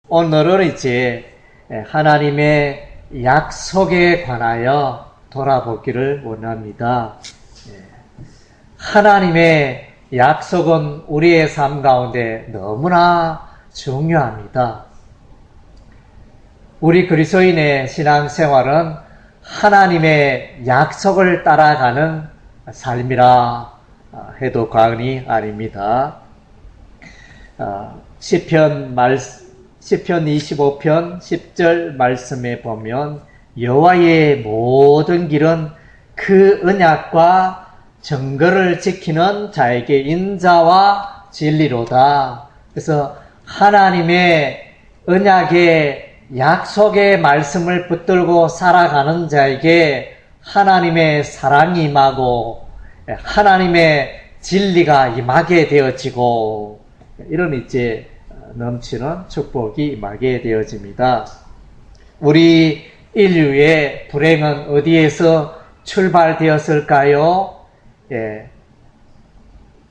오늘은 이제 하나님의 약속에 관하여 돌아보기를 원합니다. 하나님의 약속은 우리의 삶 가운데 너무나 중요합니다. 우리 그리스도인의 신앙생활은 하나님의 약속을 따라가는 삶이라 해도 과언이 아닙니다. 시편 25편 10절 말씀에 보면 여호와의 모든 길은 그 언약과 정거를 지키는 자에게 인자와 진리로다. 그래서 하나님의 언약의 약속의 말씀을 붙들고 살아가는 자에게 하나님의 사랑이 임하고 하나님의 진리가 임하게 되어지고 이런 이제 넘치는 축복이 임하게 되어집니다. 우리 인류의 불행은 어디에서 출발되었을까요?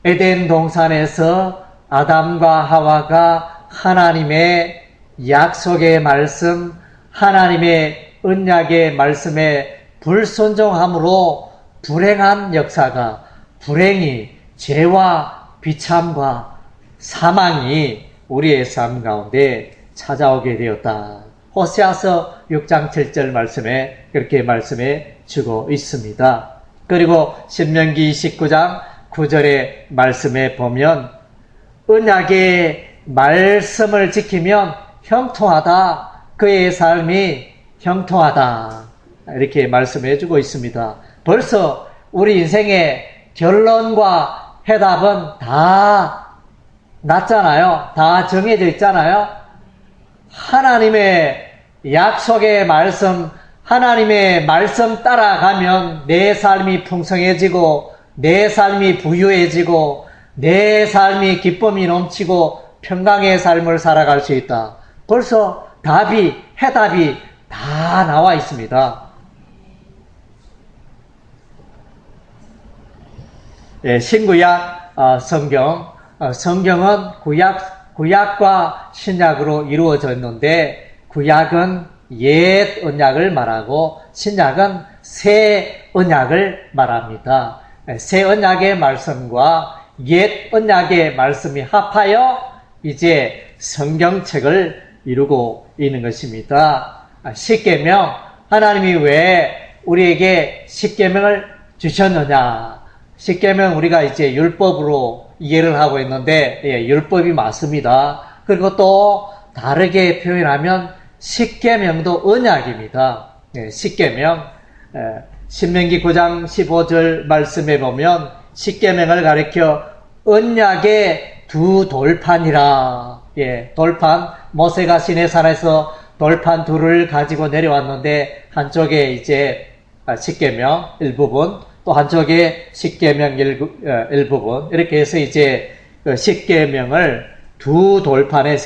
에덴 동산에서 아담과 하와가 하나님의 약속의 말씀, 하나님의 언약의 말씀에 불순종함으로 불행한 역사가, 불행이, 죄와 비참과 사망이 우리의 삶 가운데 찾아오게 되었다. 호세아서 6장 7절 말씀에 그렇게 말씀해 주고 있습니다. 그리고 신명기 19장 9절의 말씀에 보면 언약의 말씀을 지키면 형통하다. 그의 삶이 형통하다. 이렇게 말씀해 주고 있습니다. 벌써 우리 인생의 결론과 해답은 다 났잖아요. 다 정해져 있잖아요. 하나님의 약속의 말씀, 하나님의 말씀 따라가면 내 삶이 풍성해지고 내 삶이 부유해지고 내 삶이 기쁨이 넘치고 평강의 삶을 살아갈 수 있다. 벌써 해답이 다 나와 있습니다. 신구약 성경은 구약과 신약으로 이루어져 있는데 구약은 옛 언약을 말하고 신약은 새 언약을 말합니다. 새 언약의 말씀과 옛 언약의 말씀이 합하여 이제 성경책을 이루고 있는 것입니다. 십계명, 하나님이 왜 우리에게 십계명을 주셨느냐? 십계명 우리가 이제 율법으로 이해를 하고 있는데 율법이 맞습니다. 그리고 또 다르게 표현하면 십계명도 언약입니다. 십계명 신명기 9장 15절 말씀에 보면 십계명을 가리켜 언약의 두 돌판이라. 돌판, 모세가 시내산에서 돌판 둘을 가지고 내려왔는데 한쪽에 이제 십계명 일부분, 또 한쪽에 십계명 일부분, 이렇게 해서 이제 십계명을 두 돌판에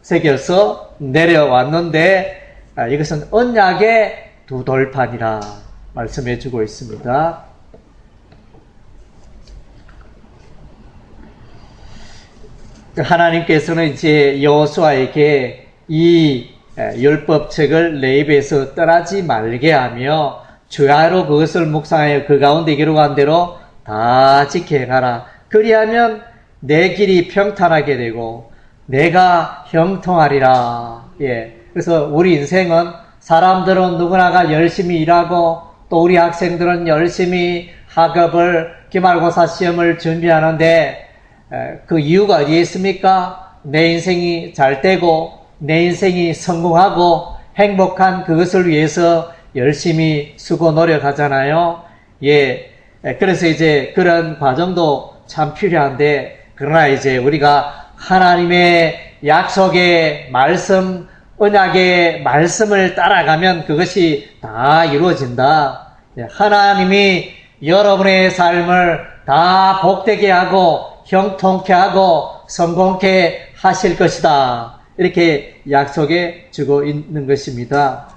새겨서 내려왔는데 이것은 언약의 두 돌판이라 말씀해 주고 있습니다. 하나님께서는 이제 여호수아에게 이 율법책을 내 입에서 떠나지 말게 하며 주야로 그것을 묵상하여 그 가운데 기록한 대로 다 지켜 행하라. 그리하면 내 길이 평탄하게 되고 내가 형통하리라. 그래서 우리 인생은 사람들은 누구나가 열심히 일하고 또 우리 학생들은 열심히 학업을 기말고사 시험을 준비하는데 그 이유가 어디에 있습니까? 내 인생이 잘 되고 내 인생이 성공하고 행복한 그것을 위해서 열심히 수고 노력하잖아요. 그래서 이제 그런 과정도 참 필요한데 그러나 이제 우리가 하나님의 약속의 말씀, 언약의 말씀을 따라가면 그것이 다 이루어진다. 하나님이 여러분의 삶을 다 복되게 하고 형통케 하고 성공케 하실 것이다. 이렇게 약속해 주고 있는 것입니다.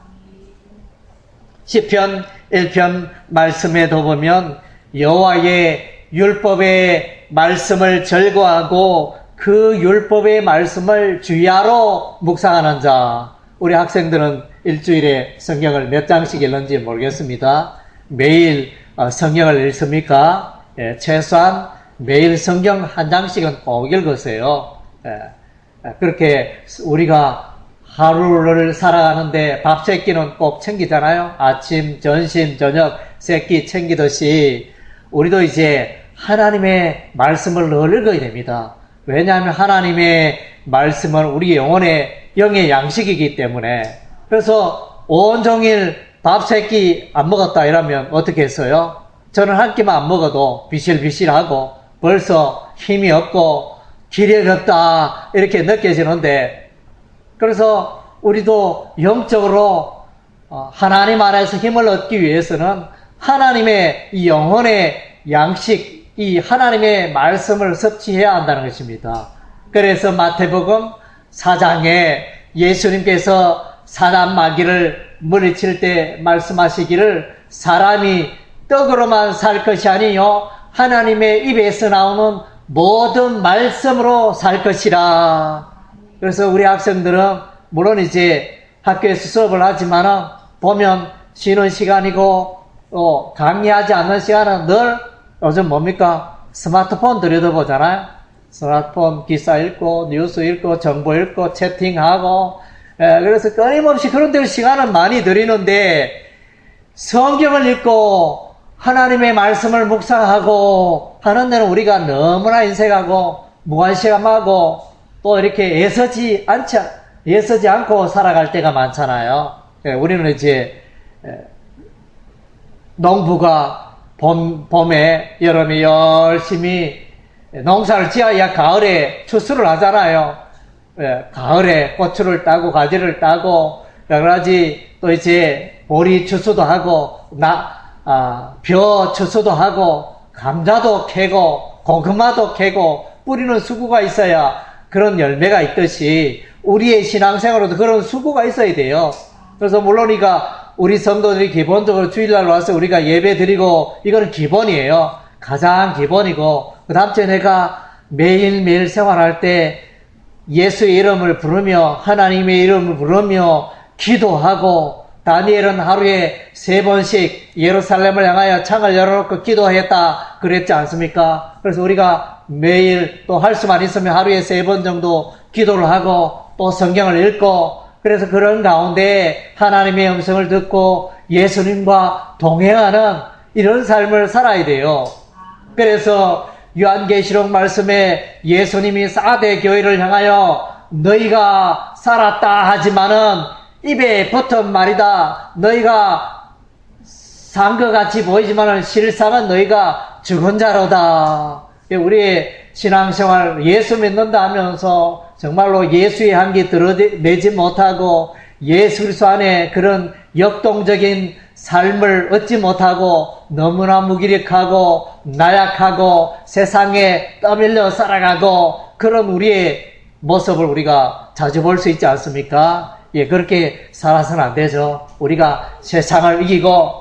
시편 1편 말씀에도 보면 여호와의 율법의 말씀을 절거하고 그 율법의 말씀을 주야로 묵상하는 자. 우리 학생들은 일주일에 성경을 몇 장씩 읽는지 모르겠습니다. 매일 성경을 읽습니까? 예, 최소한 매일 성경 한 장씩은 꼭 읽으세요. 예, 그렇게 우리가 하루를 살아가는데 밥 세 끼는 꼭 챙기잖아요. 아침, 점심, 저녁 세 끼 챙기듯이 우리도 이제 하나님의 말씀을 늘 읽어야 됩니다. 왜냐하면 하나님의 말씀은 우리 영의 양식이기 때문에. 그래서 온종일 밥 세 끼 안 먹었다 이러면 어떻게 했어요? 저는 한 끼만 안 먹어도 비실비실하고 벌써 힘이 없고 기력이 없다 이렇게 느껴지는데, 그래서 우리도 영적으로 하나님 안에서 힘을 얻기 위해서는 하나님의 이 영혼의 양식, 이 하나님의 말씀을 섭취해야 한다는 것입니다. 그래서 마태복음 4장에 예수님께서 사단 마귀를 물리칠 때 말씀하시기를 사람이 떡으로만 살 것이 아니요 하나님의 입에서 나오는 모든 말씀으로 살 것이라. 그래서 우리 학생들은 물론 이제 학교에서 수업을 하지만 보면 쉬는 시간이고 강의하지 않는 시간은 늘 요즘 뭡니까? 스마트폰 들여다보잖아요. 스마트폰 기사 읽고 뉴스 읽고 정보 읽고 채팅하고, 그래서 끊임없이 그런 데 시간은 많이 들이는데 성경을 읽고 하나님의 말씀을 묵상하고 하는 데는 우리가 너무나 인색하고 무관심하고 또 이렇게 애쓰지 않고 살아갈 때가 많잖아요. 우리는 이제 농부가 봄에 여름에 열심히 농사를 지어야 가을에 추수를 하잖아요. 가을에 고추를 따고 가지를 따고 여러 가지 또 이제 보리 추수도 하고 벼 추수도 하고 감자도 캐고 고구마도 캐고 뿌리는 수고가 있어야 그런 열매가 있듯이 우리의 신앙생활에도 그런 수고가 있어야 돼요. 그래서 물론 우리 성도들이 기본적으로 주일날 와서 우리가 예배 드리고 이거는 기본이에요. 가장 기본이고, 그 다음 주에 내가 매일매일 생활할 때 예수의 이름을 부르며 하나님의 이름을 부르며 기도하고, 다니엘은 하루에 3번씩 예루살렘을 향하여 창을 열어놓고 기도했다 그랬지 않습니까? 그래서 우리가 매일 또 할 수만 있으면 하루에 3번 정도 기도를 하고 또 성경을 읽고, 그래서 그런 가운데 하나님의 음성을 듣고 예수님과 동행하는 이런 삶을 살아야 돼요. 그래서 요한계시록 말씀에 예수님이 4대 교회를 향하여 너희가 살았다 하지만은 입에 붙은 말이다. 너희가 산 것 같이 보이지만은 실상은 너희가 죽은 자로다. 우리의 신앙생활 예수 믿는다 하면서 정말로 예수의 향기 드러내지 못하고 예수 그리스도 안에 그런 역동적인 삶을 얻지 못하고 너무나 무기력하고 나약하고 세상에 떠밀려 살아가고 그런 우리의 모습을 우리가 자주 볼 수 있지 않습니까? 그렇게 살아서는 안 되죠. 우리가 세상을 이기고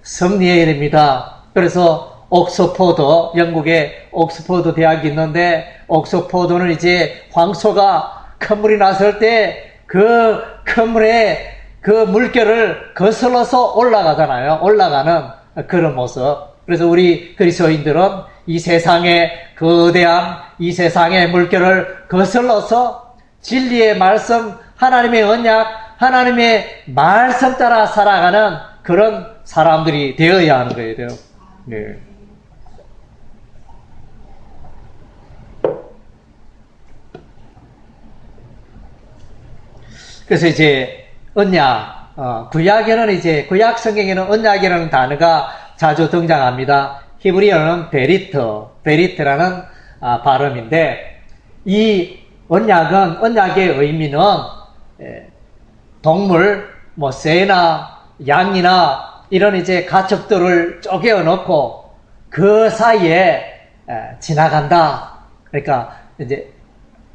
승리해야 됩니다. 그래서 옥스포드, 영국에 옥스포드 대학이 있는데 옥스포드는 이제 황소가 큰 물이 났을 때 그 큰 물에 그 물결을 거슬러서 올라가잖아요. 올라가는 그런 모습. 그래서 우리 그리스도인들은 이 세상의 거대한 이 세상의 물결을 거슬러서 진리의 말씀, 하나님의 언약, 하나님의 말씀 따라 살아가는 그런 사람들이 되어야 하는 거예요. 네. 그래서 이제 언약, 구약에는 이제 구약 성경에는 언약이라는 단어가 자주 등장합니다. 히브리어는 베리트라는 발음인데 이 언약의 의미는 동물, 새나 양이나 이런 이제 가축들을 쪼개어 놓고 그 사이에 지나간다. 그러니까 이제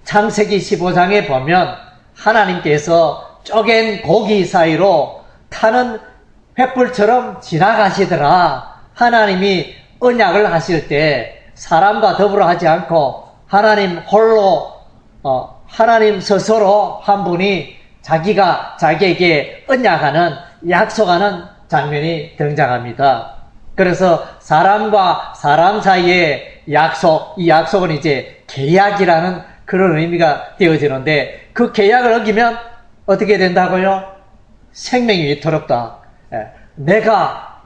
창세기 15장에 보면 하나님께서 쪼갠 고기 사이로 타는 횃불처럼 지나가시더라. 하나님이 언약을 하실 때 사람과 더불어 하지 않고 하나님 홀로 하나님 스스로 한 분이 자기가 자기에게 언약하는 약속하는 장면이 등장합니다. 그래서 사람과 사람 사이의 약속, 이 약속은 이제 계약이라는 그런 의미가 되어지는데 그 계약을 어기면 어떻게 된다고요? 생명이 위태롭다. 내가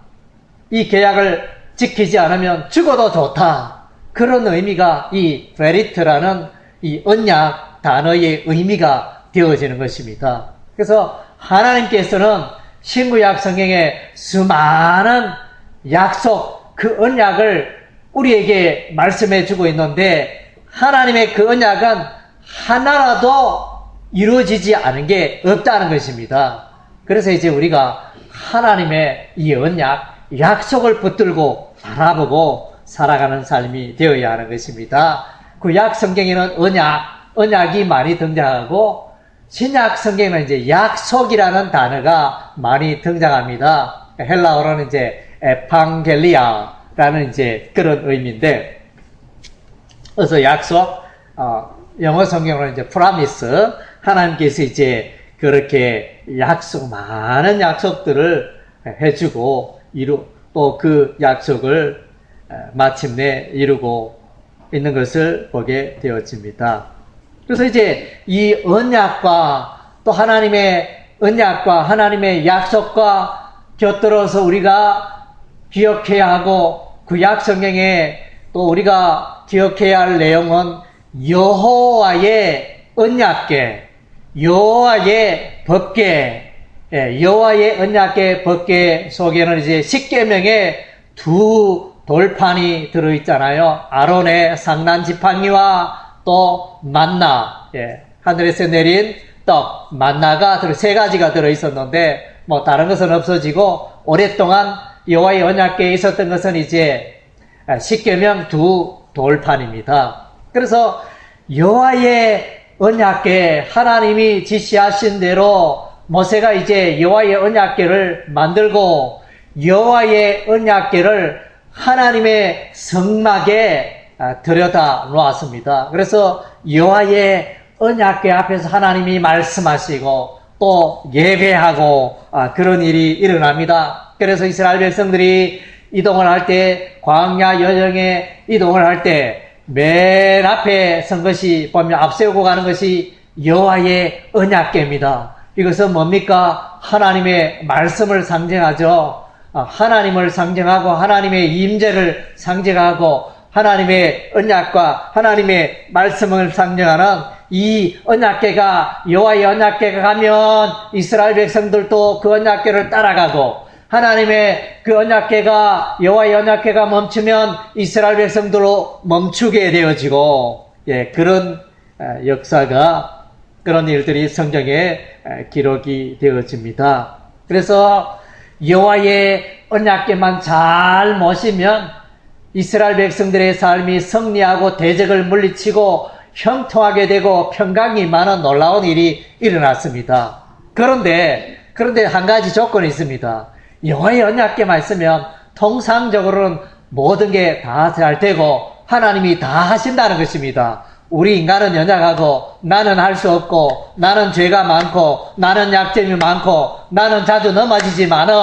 이 계약을 지키지 않으면 죽어도 좋다. 그런 의미가 이 베리트라는 이 언약 단어의 의미가 되어지는 것입니다. 그래서 하나님께서는 신구약 성경에 수많은 약속, 그 언약을 우리에게 말씀해 주고 있는데 하나님의 그 언약은 하나라도 이루어지지 않은 게 없다는 것입니다. 그래서 이제 우리가 하나님의 이 언약, 약속을 붙들고 바라보고 살아가는 삶이 되어야 하는 것입니다. 구약 성경에는 언약이 많이 등장하고 신약 성경에는 이제 약속이라는 단어가 많이 등장합니다. 헬라어로는 이제 에판겔리아라는 이제 그런 의미인데, 그래서 약속, 영어 성경으로는 이제 프라미스, 하나님께서 이제 그렇게 많은 약속들을 해주고, 또 그 약속을 마침내 이루고 있는 것을 보게 되어집니다. 그래서 이제 이 언약과 또 하나님의 언약과 하나님의 약속과 곁들어서 우리가 기억해야 하고 구약 성경에 또 우리가 기억해야 할 내용은 여호와의 언약궤, 여호와의 법궤, 여호와의 언약궤 법궤 속에는 이제 십계명의 두 돌판이 들어있잖아요. 아론의 상난 지팡이와 또 만나, 하늘에서 내린 떡, 만나가 세 가지가 들어있었는데 뭐 다른 것은 없어지고 오랫동안 여호와의 언약궤에 있었던 것은 이제 십계명 두 돌판입니다. 그래서 여호와의 언약궤, 하나님이 지시하신 대로 모세가 이제 여호와의 언약궤를 만들고 여호와의 언약궤를 하나님의 성막에 들여다 놓았습니다. 그래서 여호와의 언약궤 앞에서 하나님이 말씀하시고 또 예배하고 그런 일이 일어납니다. 그래서 이스라엘 백성들이 이동을 할 때, 광야 여정에 이동을 할 때 맨 앞에 선 것이 보면 앞세우고 가는 것이 여호와의 언약궤입니다. 이것은 뭡니까? 하나님의 말씀을 상징하죠. 하나님을 상징하고 하나님의 임재를 상징하고 하나님의 언약과 하나님의 말씀을 상징하는 이 언약궤가, 여호와의 언약궤가 가면 이스라엘 백성들도 그 언약궤를 따라가고 하나님의 그 언약궤가, 여호와의 언약궤가 멈추면 이스라엘 백성들로 멈추게 되어지고, 그런 역사가, 그런 일들이 성경에 기록이 되어집니다. 그래서 여호와의 언약궤만 잘 모시면 이스라엘 백성들의 삶이 승리하고 대적을 물리치고 형통하게 되고 평강이 많은 놀라운 일이 일어났습니다. 그런데 한 가지 조건이 있습니다. 여호와의 언약궤만 있으면 통상적으로는 모든 게 다 잘 되고 하나님이 다 하신다는 것입니다. 우리 인간은 연약하고 나는 할 수 없고 나는 죄가 많고 나는 약점이 많고 나는 자주 넘어지지만은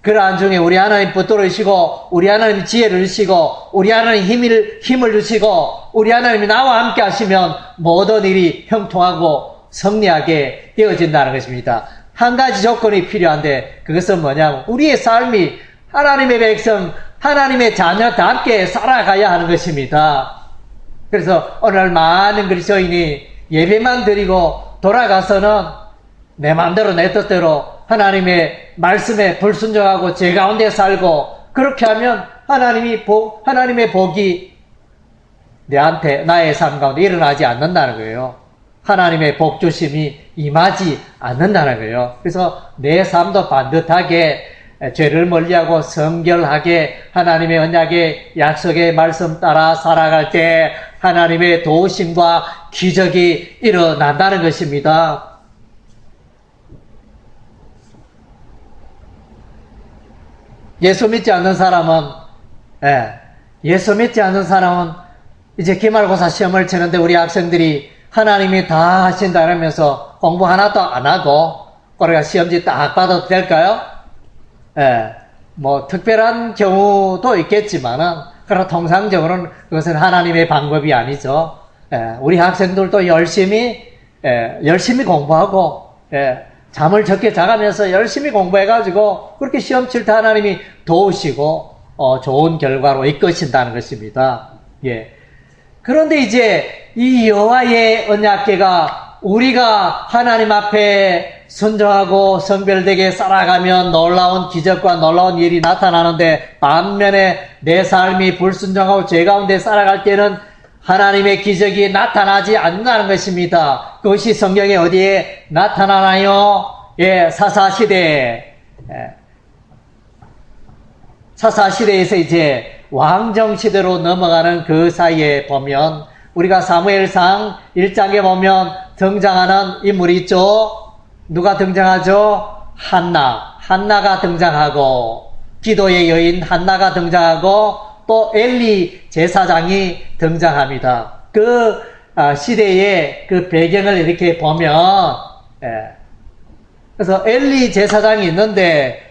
그러한 중에 우리 하나님 붙들으시고 우리 하나님 지혜를 주시고 우리 하나님 힘을 주시고 우리 하나님이 나와 함께 하시면 모든 일이 형통하고 승리하게 되어진다는 것입니다. 한 가지 조건이 필요한데 그것은 뭐냐면 우리의 삶이 하나님의 백성, 하나님의 자녀답게 살아가야 하는 것입니다. 그래서 오늘 많은 그리스도인이 예배만 드리고 돌아가서는 내 마음대로 내 뜻대로 하나님의 말씀에 불순종하고 죄 가운데 살고 그렇게 하면 하나님의 복이 내한테 나의 삶 가운데 일어나지 않는다는 거예요. 하나님의 복 주심이 임하지 않는다는 거예요. 그래서 내 삶도 반듯하게 죄를 멀리하고 성결하게 하나님의 언약의 약속의 말씀 따라 살아갈 때 하나님의 도우심과 기적이 일어난다는 것입니다. 예수 믿지 않는 사람은 이제 기말고사 시험을 치는데 우리 학생들이 하나님이 다 하신다 이러면서 공부 하나도 안 하고 우리가 시험지 딱 받아도 될까요? 예, 뭐 특별한 경우도 있겠지만은 그러나 통상적으로는 그것은 하나님의 방법이 아니죠. 예, 우리 학생들도 열심히 공부하고 잠을 적게 자가면서 열심히 공부해가지고 그렇게 시험 칠 때 하나님이 도우시고 좋은 결과로 이끄신다는 것입니다. 예. 그런데 이제 이 여호와의 언약궤가 우리가 하나님 앞에 순종하고 성별되게 살아가면 놀라운 기적과 놀라운 일이 나타나는데 반면에 내 삶이 불순종하고 죄 가운데 살아갈 때는 하나님의 기적이 나타나지 않는다는 것입니다. 그것이 성경에 어디에 나타나나요? 예, 사사시대. 사사시대에서 이제 왕정시대로 넘어가는 그 사이에 보면 우리가 사무엘상 1장에 보면 등장하는 인물이 있죠. 누가 등장하죠? 한나가 등장하고 기도의 여인 한나가 등장하고 또 엘리 제사장이 등장합니다. 그 시대의 그 배경을 이렇게 보면 그래서 엘리 제사장이 있는데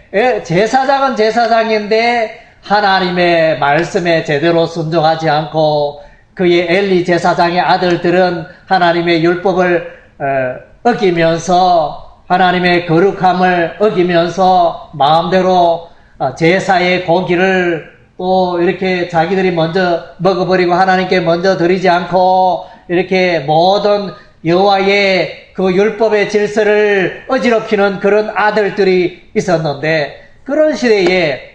제사장은 제사장인데 하나님의 말씀에 제대로 순종하지 않고 그의 엘리 제사장의 아들들은 하나님의 율법을 어기면서 하나님의 거룩함을 어기면서 마음대로 제사의 고기를 또 이렇게 자기들이 먼저 먹어버리고 하나님께 먼저 드리지 않고 이렇게 모든 여호와의 그 율법의 질서를 어지럽히는 그런 아들들이 있었는데 그런 시대에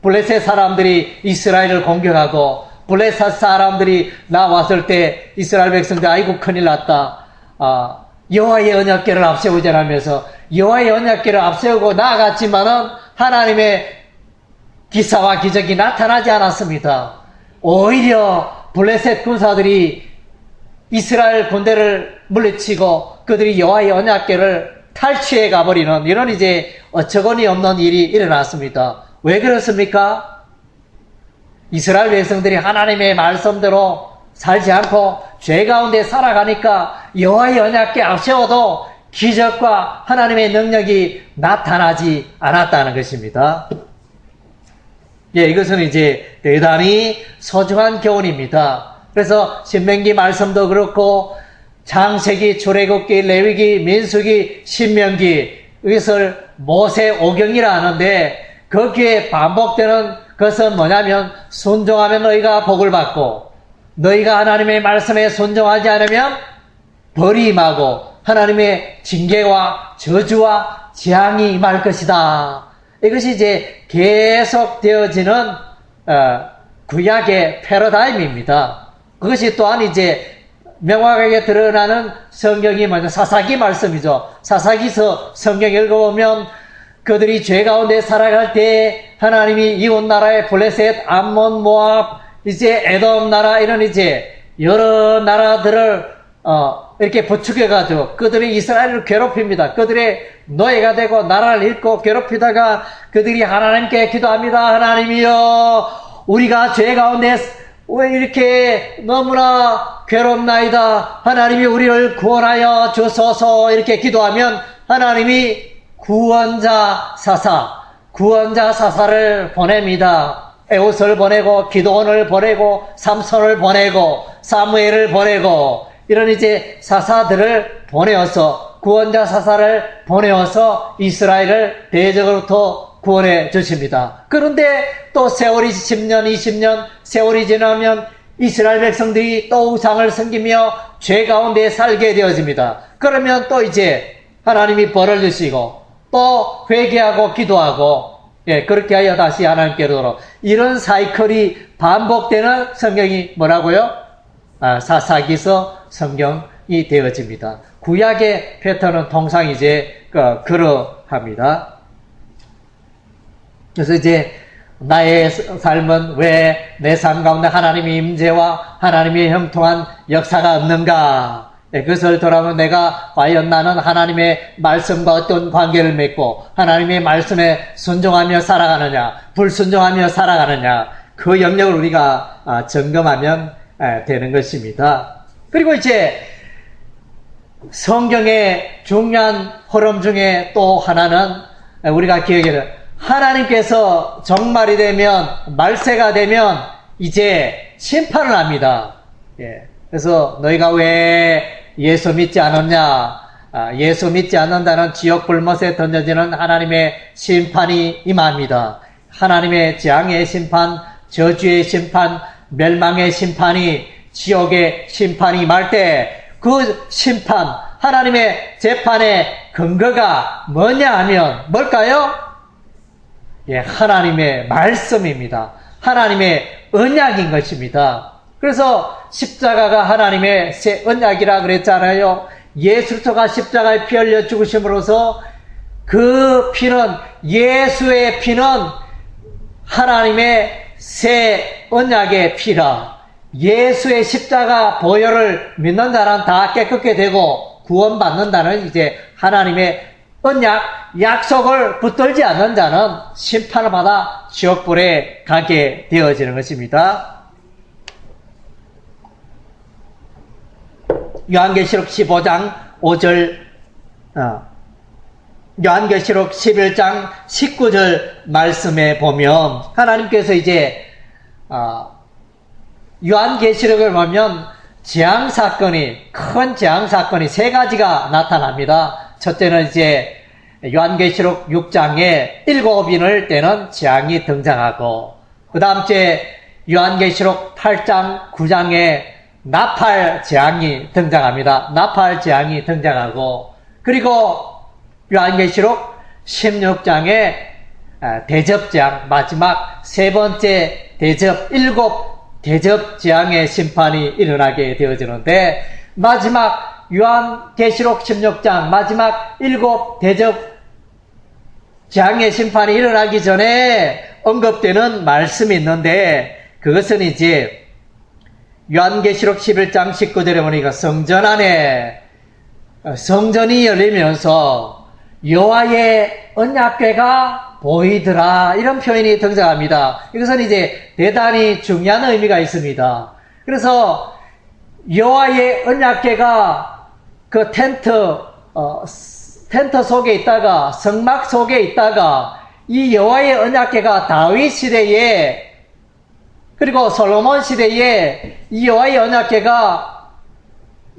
블레셋 사람들이 이스라엘을 공격하고 블레셋 사람들이 나왔을 때 이스라엘 백성들 아이고 큰일 났다. 여호와의 언약궤를 앞세우자라면서 여호와의 언약궤를 앞세우고 나아갔지만은 하나님의 기사와 기적이 나타나지 않았습니다. 오히려 블레셋 군사들이 이스라엘 군대를 물리치고 그들이 여호와의 언약궤를 탈취해 가버리는 이런 이제 어처구니 없는 일이 일어났습니다. 왜 그렇습니까? 이스라엘 백성들이 하나님의 말씀대로 살지 않고 죄 가운데 살아가니까 여호와의 언약궤 앞세워도 기적과 하나님의 능력이 나타나지 않았다는 것입니다. 예, 이것은 이제 대단히 소중한 교훈입니다. 그래서 신명기 말씀도 그렇고 창세기, 출애굽기, 레위기, 민수기, 신명기 이것을 모세오경이라 하는데 거기에 반복되는 것은 뭐냐면 순종하면 너희가 복을 받고 너희가 하나님의 말씀에 순종하지 않으면 벌이 임하고 하나님의 징계와 저주와 재앙이 임할 것이다. 이것이 이제 계속 되어지는 구약의 패러다임입니다. 그것이 또한 이제 명확하게 드러나는 성경이 뭐냐 사사기 말씀이죠. 사사기서 성경 읽어보면 그들이 죄 가운데 살아갈 때 하나님이 이웃 나라의 블레셋, 암몬, 모압, 이제 에돔 나라 이런 이제 여러 나라들을 이렇게 부추겨가지고 그들이 이스라엘을 괴롭힙니다. 그들의 노예가 되고 나라를 잃고 괴롭히다가 그들이 하나님께 기도합니다. 하나님이여 우리가 죄 가운데 왜 이렇게 너무나 괴롭나이다. 하나님이 우리를 구원하여 주소서 이렇게 기도하면 하나님이 구원자 사사를 보냅니다. 에웃을 보내고 기도원을 보내고 삼손을 보내고 사무엘을 보내고 이런 이제 사사들을 보내어서 구원자 사사를 보내어서 이스라엘을 대적으로부터 구원해 주십니다. 그런데 또 세월이 10년, 20년 세월이 지나면 이스라엘 백성들이 또 우상을 섬기며 죄 가운데 살게 되어집니다. 그러면 또 이제 하나님이 벌을 주시고 또 회개하고 기도하고 그렇게 하여 다시 하나님께로 돌아오고 이런 사이클이 반복되는 성경이 뭐라고요? 사사기서 성경이 되어집니다. 구약의 패턴은 통상 이제 그러합니다. 그래서 이제 나의 삶은 왜 내 삶 가운데 하나님의 임재와 하나님의 형통한 역사가 없는가? 그것을 돌아보면 내가 과연 나는 하나님의 말씀과 어떤 관계를 맺고 하나님의 말씀에 순종하며 살아가느냐 불순종하며 살아가느냐 그 영역을 우리가 점검하면 되는 것입니다. 그리고 이제 성경의 중요한 흐름 중에 또 하나는 우리가 기억해야 하나님께서 종말이 되면 말세가 되면 이제 심판을 합니다. 그래서 너희가 왜 예수 믿지 않았냐? 예수 믿지 않는다는 지옥 불못에 던져지는 하나님의 심판이 임합니다. 하나님의 재앙의 심판, 저주의 심판, 멸망의 심판이 지옥의 심판이 임할 때 그 심판, 하나님의 재판의 근거가 뭐냐 하면 뭘까요? 하나님의 말씀입니다. 하나님의 언약인 것입니다. 그래서 십자가가 하나님의 새 언약이라 그랬잖아요. 예수 그리스도가 십자가에 피 흘려 죽으심으로써 그 피는, 예수의 피는 하나님의 새 언약의 피라. 예수의 십자가 보혈을 믿는 자는 다 깨끗게 되고 구원받는다는 이제 하나님의 언약, 약속을 붙들지 않는 자는 심판을 받아 지옥불에 가게 되어지는 것입니다. 요한계시록 15장 5절, 요한계시록 11장 19절 말씀에 보면 하나님께서 이제 요한계시록을 보면 큰 재앙사건이 세 가지가 나타납니다. 첫째는 이제 요한계시록 6장에 7인을 떼는 재앙이 등장하고, 그 다음 주에 요한계시록 8장 9장에 나팔 재앙이 등장합니다. 나팔 재앙이 등장하고, 그리고 요한계시록 16장에 대접재앙, 마지막 세 번째 대접, 7 대접 재앙의 심판이 일어나게 되어지는데, 마지막 요한계시록 16장 마지막 7 대접 재앙의 심판이 일어나기 전에 언급되는 말씀이 있는데, 그것은 이제 요한계시록 11장 19절에 보니까 성전 안에 성전이 열리면서 여호와의 언약궤가 보이더라, 이런 표현이 등장합니다. 이것은 이제 대단히 중요한 의미가 있습니다. 그래서 여호와의 언약궤가 그 텐트 속에 있다가, 성막 속에 있다가, 이 여호와의 언약궤가 다윗 시대에, 그리고 솔로몬 시대에 이 여호와의 언약궤가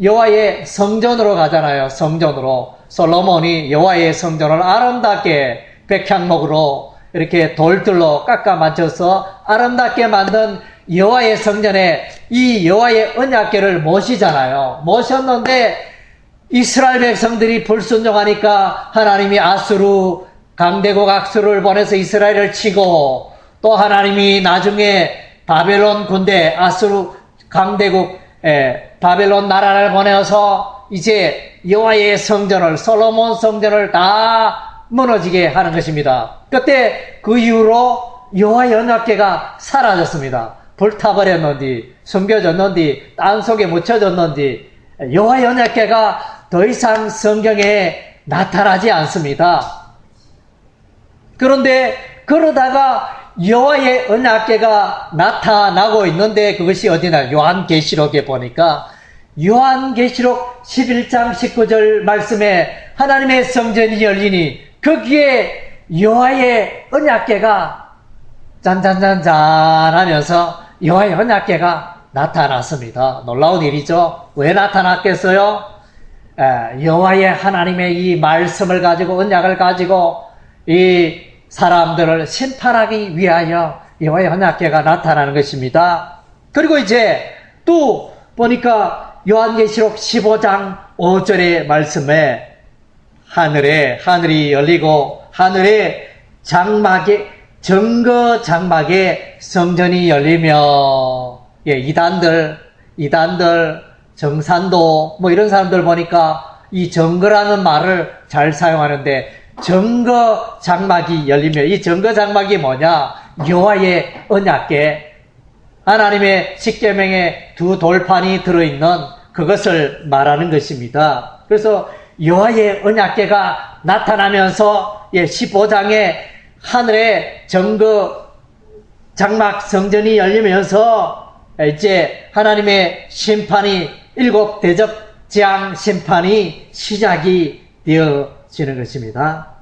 여호와의 성전으로 가잖아요. 성전으로. 솔로몬이 여호와의 성전을 아름답게 백향목으로 이렇게 돌들로 깎아 맞춰서 아름답게 만든 여호와의 성전에 이 여호와의 언약궤를 모시잖아요. 모셨는데 이스라엘 백성들이 불순종하니까 하나님이 아수르, 강대국 악수를 보내서 이스라엘을 치고, 또 하나님이 나중에 바벨론 군대, 아수르 강대국 바벨론 나라를 보내서 이제 여호와의 성전을, 솔로몬 성전을 다 무너지게 하는 것입니다. 그때 그 이후로 여호와의 언약궤가 사라졌습니다. 불타버렸는지, 숨겨졌는지, 땅 속에 묻혀졌는지 여호와의 언약궤가 더 이상 성경에 나타나지 않습니다. 그런데 그러다가 여호와의 언약궤가 나타나고 있는데, 그것이 어디나 요한계시록에 보니까 요한계시록 11장 19절 말씀에 하나님의 성전이 열리니 거기에 여호와의 언약궤가 짠짠짠짠 하면서 여호와의 언약궤가 나타났습니다. 놀라운 일이죠. 왜 나타났겠어요? 여호와의 하나님의 이 말씀을 가지고, 언약을 가지고 이 사람들을 심판하기 위하여 여호와의 언약궤가 나타나는 것입니다. 그리고 이제 또 보니까 요한계시록 15장 5절의 말씀에 하늘이 열리고 하늘에 정거 장막에 성전이 열리며, 이단들, 정산도 뭐 이런 사람들 보니까 이 정거라는 말을 잘 사용하는데, 정거 장막이 열리며, 이 정거 장막이 뭐냐? 여호와의 언약궤, 하나님의 십계명의 2 돌판이 들어있는 그것을 말하는 것입니다. 그래서 여호와의 언약궤가 나타나면서 15장에 하늘에 정거 장막 성전이 열리면서 이제 하나님의 심판이 일곱 대접장 심판이 시작이 되어지는 것입니다.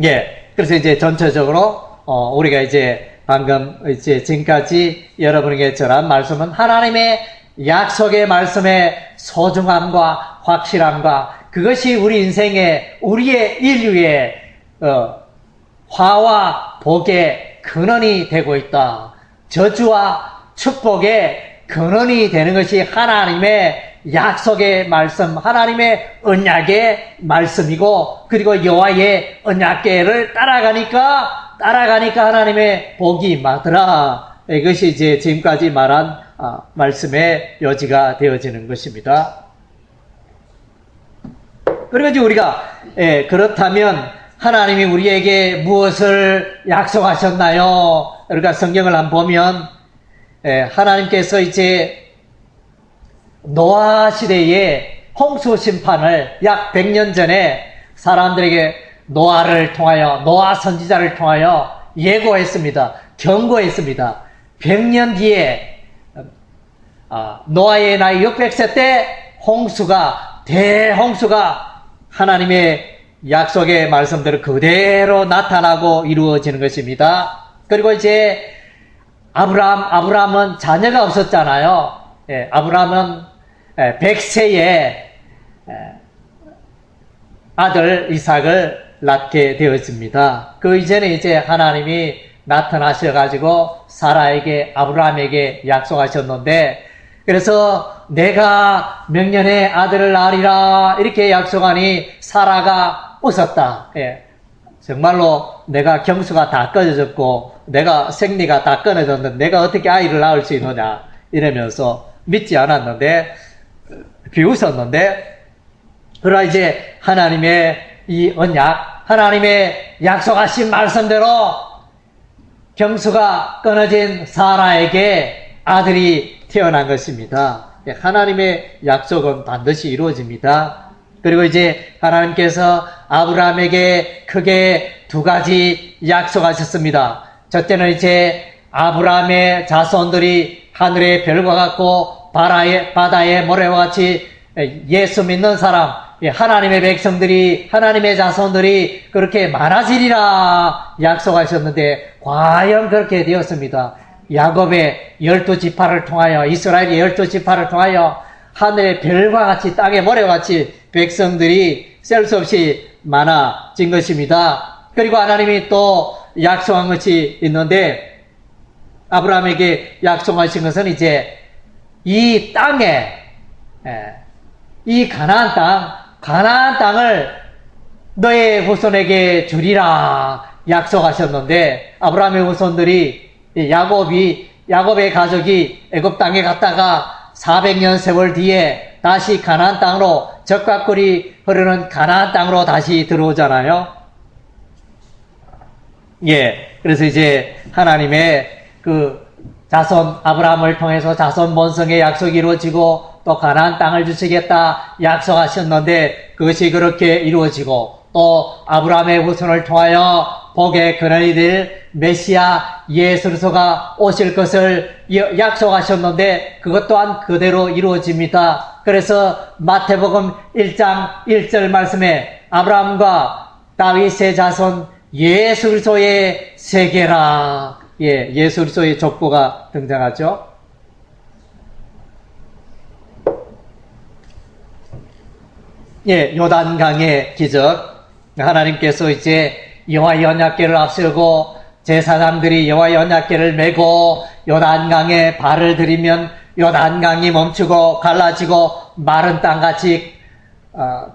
예, 그래서 이제 전체적으로 우리가 이제 방금 이제 지금까지 여러분에게 전한 말씀은 하나님의 약속의 말씀의 소중함과 확실함과 그것이 우리 인생의 우리의 인류의 화와 복의 근원이 되고 있다. 저주와 축복의 근원이 되는 것이 하나님의 약속의 말씀, 하나님의 언약의 말씀이고, 그리고 여호와의 언약궤를 따라가니까 하나님의 복이 임하더라. 이것이 이제 지금까지 말한 말씀의 요지가 되어지는 것입니다. 그리고 이제 우리가 그렇다면 하나님이 우리에게 무엇을 약속하셨나요? 우리가 성경을 한번 보면 하나님께서 이제 노아 시대에 홍수 심판을 약 100년 전에 사람들에게 노아를 통하여, 노아 선지자를 통하여 예고했습니다. 경고했습니다. 100년 뒤에 노아의 나이 600세 때 대홍수가 하나님의 약속의 말씀대로 그대로 나타나고 이루어지는 것입니다. 그리고 이제 아브라함은 자녀가 없었잖아요. 아브라함은 100세에 아들 이삭을 낳게 되었습니다. 그 이전에 이제 하나님이 나타나셔가지고 사라에게, 아브라함에게 약속하셨는데, 그래서 내가 명년에 아들을 낳으리라 이렇게 약속하니 사라가 웃었다. 정말로 내가 경수가 다 끊어졌고 내가 생리가 다 끊어졌는데 내가 어떻게 아이를 낳을 수 있느냐 이러면서 믿지 않았는데 비웃었는데, 그러나 이제 하나님의 이 언약, 하나님의 약속하신 말씀대로 경수가 끊어진 사라에게 아들이 태어난 것입니다. 하나님의 약속은 반드시 이루어집니다. 그리고 이제 하나님께서 아브라함에게 크게 두 가지 약속하셨습니다. 첫째는 이제 아브라함의 자손들이 하늘의 별과 같고 바다의 모래와 같이 예수 믿는 사람, 하나님의 백성들이, 하나님의 자손들이 그렇게 많아지리라 약속하셨는데 과연 그렇게 되었습니다. 야곱의 12지파를 통하여, 이스라엘의 12지파를 통하여 하늘의 별과 같이 땅의 모래와 같이 백성들이 셀 수 없이 많아진 것입니다. 그리고 하나님이 또 약속한 것이 있는데, 아브라함에게 약속하신 것은 이제 이 땅에, 이 가나안 땅을 너의 후손에게 주리라 약속하셨는데, 아브라함의 후손들이 야곱의 가족이 애굽 땅에 갔다가 400년 세월 뒤에 다시 가나안 땅으로, 적과꿀이 흐르는 가나안 땅으로 다시 들어오잖아요. 그래서 이제 하나님의 그 자손 아브라함을 통해서 자손 번성의 약속이 이루어지고 또 가나안 땅을 주시겠다 약속하셨는데 그것이 그렇게 이루어지고, 또 아브라함의 후손을 통하여 복의 근원이 될 메시아 예수 그리스도가 오실 것을 약속하셨는데 그것 또한 그대로 이루어집니다. 그래서 마태복음 1장 1절 말씀에 아브라함과 다윗의 자손 예수 그리스도의 세계라, 예수 그리스도의 족보가 등장하죠. 요단강의 기적, 하나님께서 이제 여호와의 언약궤를 앞세우고 제사장들이 여호와의 언약궤를 메고 요단강에 발을 들이면 요단강이 멈추고 갈라지고 마른 땅같이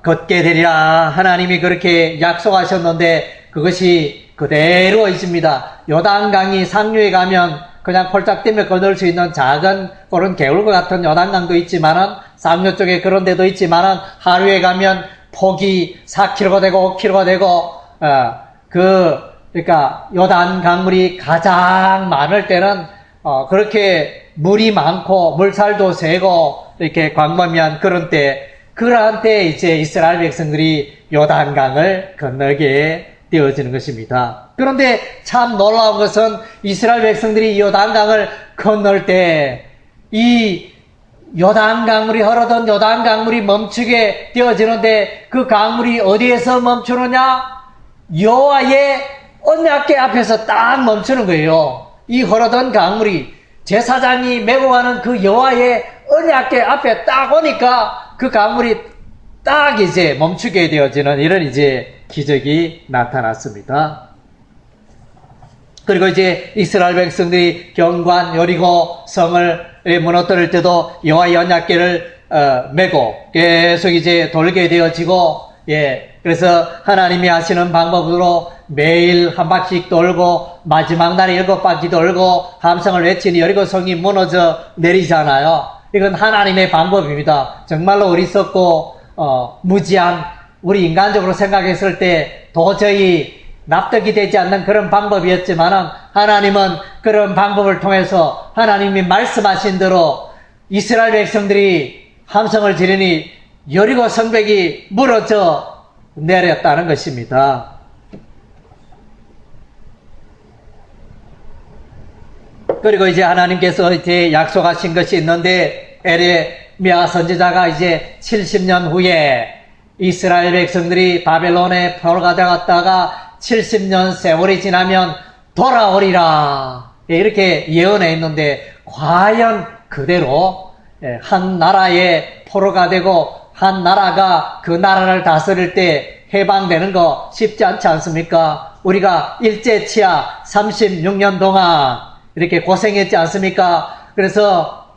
걷게 되리라. 하나님이 그렇게 약속하셨는데 그것이 그대로 있습니다. 요단강이 상류에 가면 그냥 폴짝 뛰며 건널 수 있는 작은 그런 개울과 같은 요단강도 있지만은, 상류 쪽에 그런 데도 있지만은, 하류에 가면 폭이 4km가 되고 5km가 되고, 그러니까 요단 강물이 가장 많을 때는 그렇게 물이 많고 물살도 세고 이렇게 광범위한 그런 때, 그러한 때 이제 이스라엘 백성들이 요단강을 건너게 되어지는 것입니다. 그런데 참 놀라운 것은 이스라엘 백성들이 요단강을 건널 때 이 요단강물이 흐르던 요단강물이 멈추게 되어지는데 그 강물이 어디에서 멈추느냐? 여호와의 언약궤 앞에서 딱 멈추는 거예요. 이 흐르던 강물이 제사장이 메고 가는 그 여호와의 언약궤 앞에 딱 오니까 그 강물이 딱 이제 멈추게 되어지는 이런 이제 기적이 나타났습니다. 그리고 이제 이스라엘 백성들이 경관 여리고 성을 무너뜨릴 때도 여호와의 언약궤를 메고 계속 이제 돌게 되어지고, 그래서 하나님이 하시는 방법으로 매일 한 바퀴 돌고 마지막 날에 7바퀴 돌고 함성을 외치니 여리고 성이 무너져 내리잖아요. 이건 하나님의 방법입니다. 정말로 어리석고 무지한, 우리 인간적으로 생각했을 때 도저히 납득이 되지 않는 그런 방법이었지만 하나님은 그런 방법을 통해서 하나님이 말씀하신 대로 이스라엘 백성들이 함성을 지르니 여리고 성벽이 무너져 내렸다는 것입니다. 그리고 이제 하나님께서 이제 약속하신 것이 있는데, 에레미야 선지자가 이제 70년 후에 이스라엘 백성들이 바벨론에 포로가다갔다가 70년 세월이 지나면 돌아오리라, 이렇게 예언해 있는데, 과연 그대로 한 나라의 포로가 되고 한 나라가 그 나라를 다스릴 때 해방되는 거 쉽지 않지 않습니까? 우리가 일제치하 36년 동안 이렇게 고생했지 않습니까? 그래서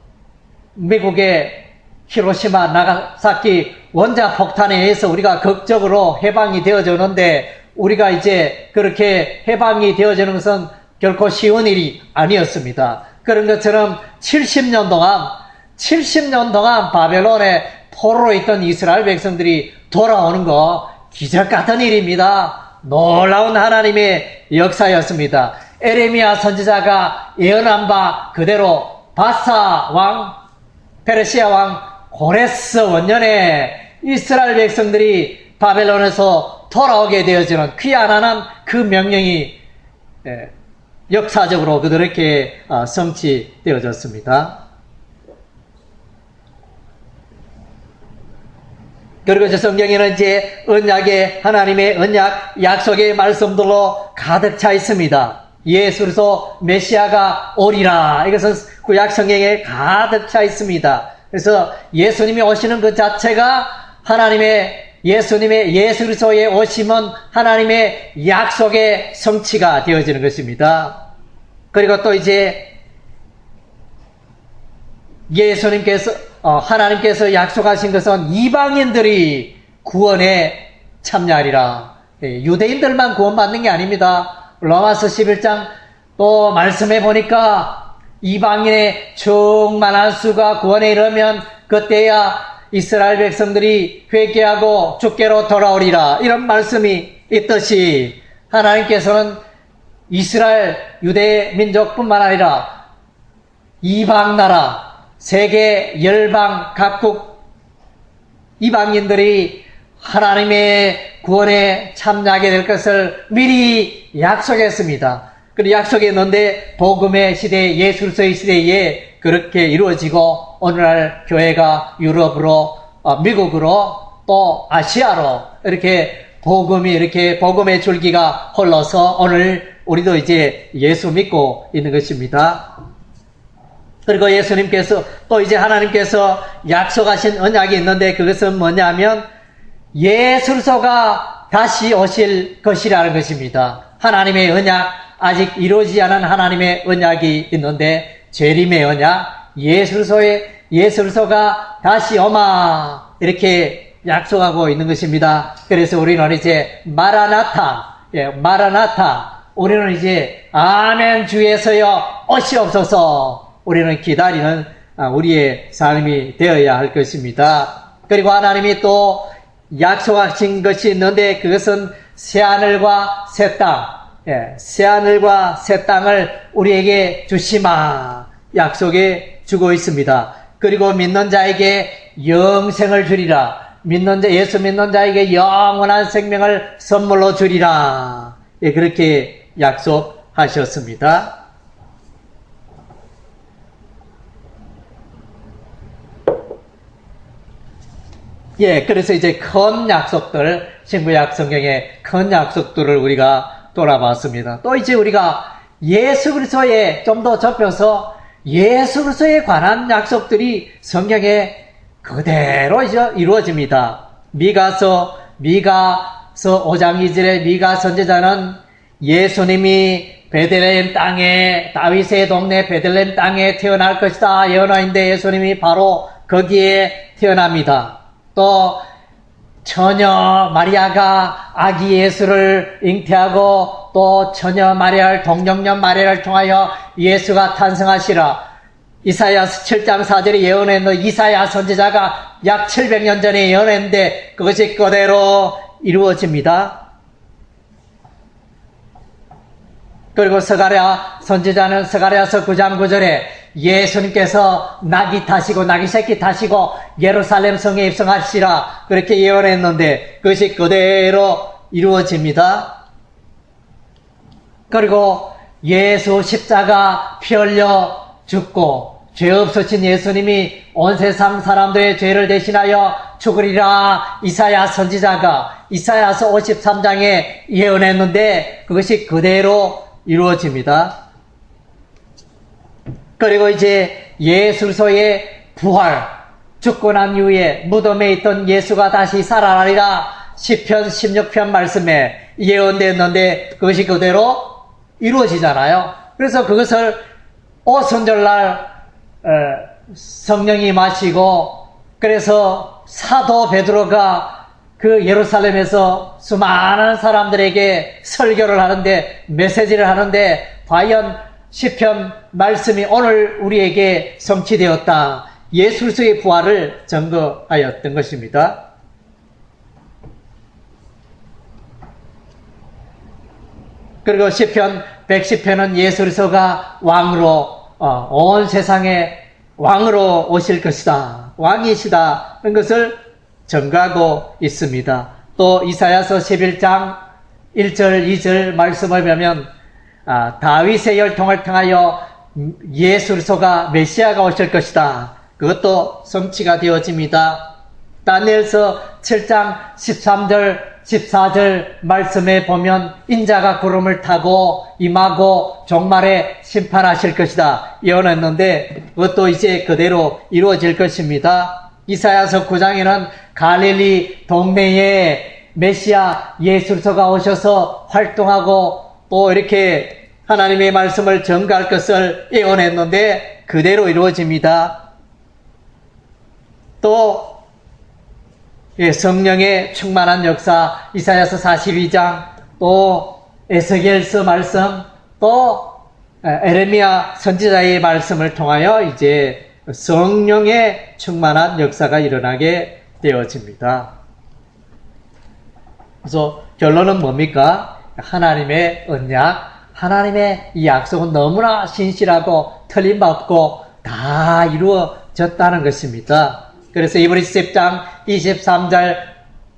미국의 히로시마, 나가사키 원자폭탄에 의해서 우리가 극적으로 해방이 되어졌는데, 우리가 이제 그렇게 해방이 되어지는 것은 결코 쉬운 일이 아니었습니다. 그런 것처럼 70년 동안 바벨론에 포로로 있던 이스라엘 백성들이 돌아오는 거 기적 같은 일입니다. 놀라운 하나님의 역사였습니다. 에레미야 선지자가 예언한 바 그대로 바사 왕, 페르시아 왕 고레스 원년에 이스라엘 백성들이 바벨론에서 돌아오게 되어지는 귀환하는 그 명령이 역사적으로 그들에게 성취되어졌습니다. 그리고 이제 성경에는 이제 언약의, 하나님의 언약, 약속의 말씀들로 가득 차 있습니다. 예수 그리스도 메시아가 오리라, 이것은 구약 성경에 가득 차 있습니다. 그래서 예수님이 오시는 그 자체가 예수님의 예수 그리스도의 오심은 하나님의 약속의 성취가 되어지는 것입니다. 그리고 또 이제 하나님께서 약속하신 것은 이방인들이 구원에 참여하리라. 유대인들만 구원받는 게 아닙니다. 로마서 11장 또 말씀해 보니까 이방인의 충만한 수가 구원에 이르면 그때야 이스라엘 백성들이 회개하고 주께로 돌아오리라, 이런 말씀이 있듯이 하나님께서는 이스라엘 유대 민족뿐만 아니라 이방 나라, 세계 열방 각국 이방인들이 하나님의 구원에 참여하게 될 것을 미리 약속했습니다. 그리고 약속했는데 복음의 시대, 예수 그리스도의 시대에 그렇게 이루어지고 오늘날 교회가 유럽으로, 미국으로, 또 아시아로 이렇게 복음의 줄기가 흘러서 오늘 우리도 이제 예수 믿고 있는 것입니다. 그리고 예수님께서 또 이제 하나님께서 약속하신 언약이 있는데, 그것은 뭐냐면 예수 그리스도가 다시 오실 것이라는 것입니다. 하나님의 언약, 아직 이루어지지 않은 하나님의 언약이 있는데, 재림의 언약, 예수 그리스도가 다시 오마, 이렇게 약속하고 있는 것입니다. 그래서 우리는 이제 마라나타, 우리는 이제 아멘 주에서여 오시옵소서, 우리는 기다리는 우리의 삶이 되어야 할 것입니다. 그리고 하나님이 또 약속하신 것이 있는데, 그것은 새하늘과 새 땅, 새하늘과 새 땅을 우리에게 주시마 약속해 주고 있습니다. 그리고 믿는 자에게 영생을 주리라, 예수 믿는 자에게 영원한 생명을 선물로 주리라, 그렇게 약속하셨습니다. 예, 그래서 이제 큰 약속들, 신구약 성경의 큰 약속들을 우리가 돌아봤습니다. 또 이제 우리가 예수 그리스도에 좀 더 좁혀서 예수 그리스도에 관한 약속들이 성경에 그대로 이루어집니다. 미가서 5장 2절에 미가 선지자는 예수님이 베들레헴 땅에, 다윗의 동네 베들레헴 땅에 태어날 것이다 예언하는데 예수님이 바로 거기에 태어납니다. 또 처녀 마리아가 아기 예수를 잉태하고 또 처녀 마리아를 동정녀 마리아를 통하여 예수가 탄생하시라. 이사야서 7장 4절에 예언했는데 이사야 선지자가 약 700년 전에 예언했는데 그것이 그대로 이루어집니다. 그리고 스가랴 선지자는 스가랴서 9장 9절에 예수님께서 나귀 타시고 나귀 새끼 타시고 예루살렘 성에 입성하시라 그렇게 예언했는데 그것이 그대로 이루어집니다. 그리고 예수 십자가 피 흘려 죽고 죄 없으신 예수님이 온 세상 사람들의 죄를 대신하여 죽으리라 이사야 선지자가 이사야서 53장에 예언했는데 그것이 그대로 이루어집니다. 그리고 이제 예수소의 부활, 죽고 난 이후에 무덤에 있던 예수가 다시 살아나리라 시편 16편 말씀에 예언됐는데 그것이 그대로 이루어지잖아요. 그래서 그것을 오순절날 성령이 마시고 그래서 사도 베드로가 그 예루살렘에서 수많은 사람들에게 설교를 하는데 메시지를 하는데 과연 시편 말씀이 오늘 우리에게 성취되었다. 예수 그리스도의 부활을 증거하였던 것입니다. 그리고 시편 110편은 예수 그리스도가 왕으로 온 세상에 왕으로 오실 것이다. 왕이시다. 그런 것을 증거하고 있습니다. 또 이사야서 11장 1절 2절 말씀을 보면 다윗의 혈통을 통하여 예수 그리스도가 메시아가 오실 것이다. 그것도 성취가 되어집니다. 다니엘서 7장 13절 14절 말씀에 보면 인자가 구름을 타고 임하고 종말에 심판하실 것이다 예언했는데 그것도 이제 그대로 이루어질 것입니다. 이사야서 9장에는 갈릴리 동네에 메시아 예수 그리스도가 오셔서 활동하고 또 이렇게 하나님의 말씀을 전가할 것을 예언했는데 그대로 이루어집니다. 또 성령의 충만한 역사 이사야서 42장 또 에스겔서 말씀 또 에레미야 선지자의 말씀을 통하여 이제 성령의 충만한 역사가 일어나게 되어집니다. 그래서 결론은 뭡니까? 하나님의 언약, 하나님의 이 약속은 너무나 신실하고 틀림없고 다 이루어졌다는 것입니다. 그래서 이브리서 10장 23절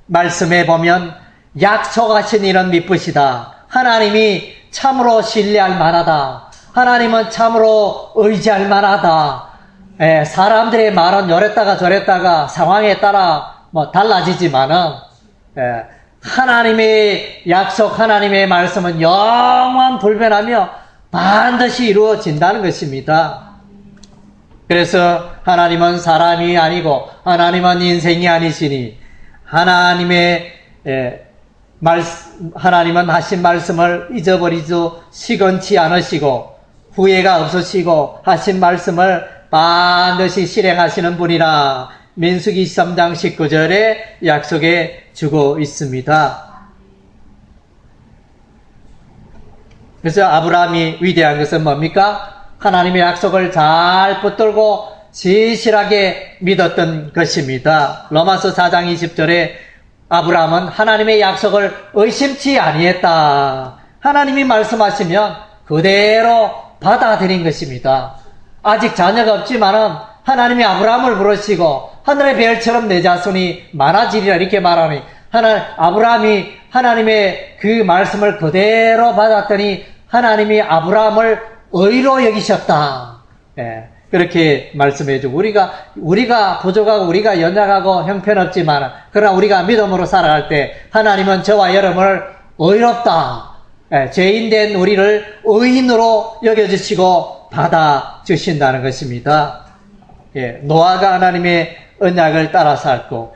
말씀에 보면 약속하신 일은 미쁘시다. 하나님이 참으로 신뢰할 만하다. 하나님은 참으로 의지할 만하다. 사람들의 말은 요랬다가 저랬다가 상황에 따라 달라지지만은 하나님의 약속, 하나님의 말씀은 영원 불변하며 반드시 이루어진다는 것입니다. 그래서 하나님은 사람이 아니고 하나님은 인생이 아니시니 하나님은 하신 말씀을 잊어버리지 시건치 않으시고 후회가 없으시고 하신 말씀을 반드시 실행하시는 분이라 민수기 23장 19절에 약속해 주고 있습니다. 그래서 아브라함이 위대한 것은 뭡니까? 하나님의 약속을 잘 붙들고 진실하게 믿었던 것입니다. 로마서 4장 20절에 아브라함은 하나님의 약속을 의심치 아니했다. 하나님이 말씀하시면 그대로 받아들인 것입니다. 아직 자녀가 없지만은 하나님이 아브라함을 부르시고 하늘의 별처럼 내 자손이 많아지리라 이렇게 말하니 아브라함이 하나님의 그 말씀을 그대로 받았더니 하나님이 아브라함을 의로 여기셨다. 예, 그렇게 말씀해 주고 우리가 부족하고 우리가 연약하고 형편없지만 그러나 우리가 믿음으로 살아갈 때 하나님은 저와 여러분을 의롭다. 예, 죄인된 우리를 의인으로 여겨주시고 받아주신다는 것입니다. 예, 노아가 하나님의 언약을 따라 살고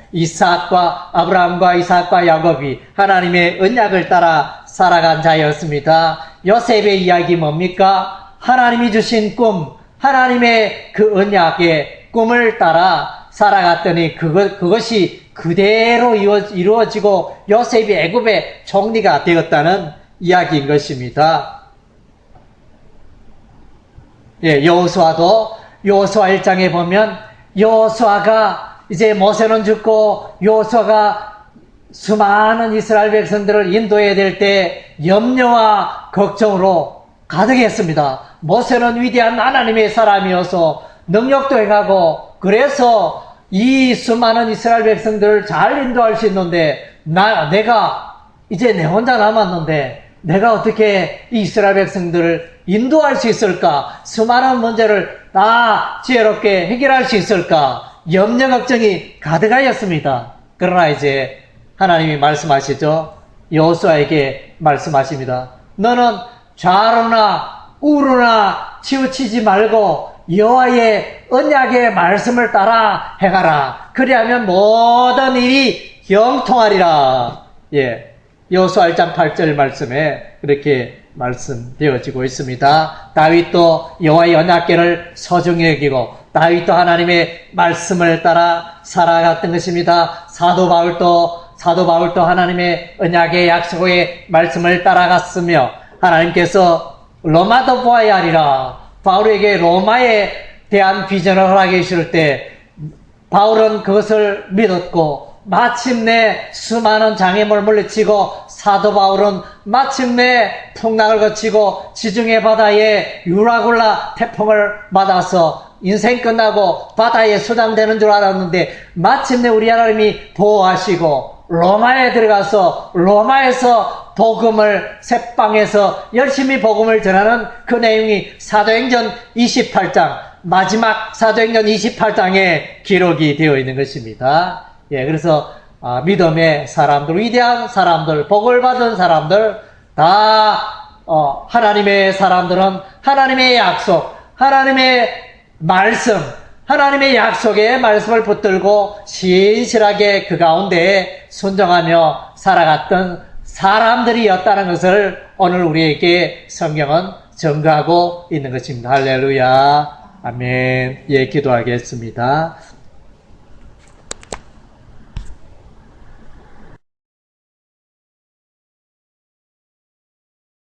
아브라함과 이삭과 야곱이 하나님의 언약을 따라 살아간 자였습니다. 요셉의 이야기 뭡니까? 하나님이 주신 꿈, 하나님의 그 언약의 꿈을 따라 살아갔더니 그것이 그대로 이루어지고 요셉이 애굽의 총리가 되었다는 이야기인 것입니다. 예, 여호수아 1장에 보면 여호수아가 이제 모세는 죽고 여호수아가 수많은 이스라엘 백성들을 인도해야 될 때 염려와 걱정으로 가득했습니다. 모세는 위대한 하나님의 사람이어서 능력도 행하고 그래서 이 수많은 이스라엘 백성들을 잘 인도할 수 있는데 내가 이제 내 혼자 남았는데 내가 어떻게 이 이스라엘 백성들을 인도할 수 있을까? 수많은 문제를 다 지혜롭게 해결할 수 있을까? 염려 걱정이 가득하였습니다. 그러나 이제 하나님이 말씀하시죠. 여호수아에게 말씀하십니다. 너는 좌로나 우로나 치우치지 말고 여호와의 언약의 말씀을 따라 행하라. 그리하면 모든 일이 형통하리라. 예, 여호수아 1장 8절 말씀에 그렇게 말씀되어지고 있습니다. 다윗도 여호와의 언약궤를 소중히 여기고 다윗도 하나님의 말씀을 따라 살아갔던 것입니다. 사도 바울도 하나님의 언약의 약속의 말씀을 따라갔으며 하나님께서 로마도 보아야 하리라. 바울에게 로마에 대한 비전을 허락해 주실 때 바울은 그것을 믿었고 마침내 수많은 장애물을 물리치고 사도 바울은 마침내 풍랑을 거치고 지중해 바다에 유라굴라 태풍을 맞아서 인생 끝나고 바다에 수장되는 줄 알았는데 마침내 우리 하나님이 보호하시고 로마에 들어가서 로마에서 복음을 새방에서 열심히 복음을 전하는 그 내용이 사도행전 28장 마지막 사도행전 28장에 기록이 되어 있는 것입니다. 예, 그래서 믿음의 사람들, 위대한 사람들, 복을 받은 사람들 다 하나님의 사람들은 하나님의 약속, 하나님의 말씀, 하나님의 약속의 말씀을 붙들고 신실하게 그 가운데 순종하며 살아갔던 사람들이었다는 것을 오늘 우리에게 성경은 증거하고 있는 것입니다. 할렐루야. 아멘. 예, 기도하겠습니다.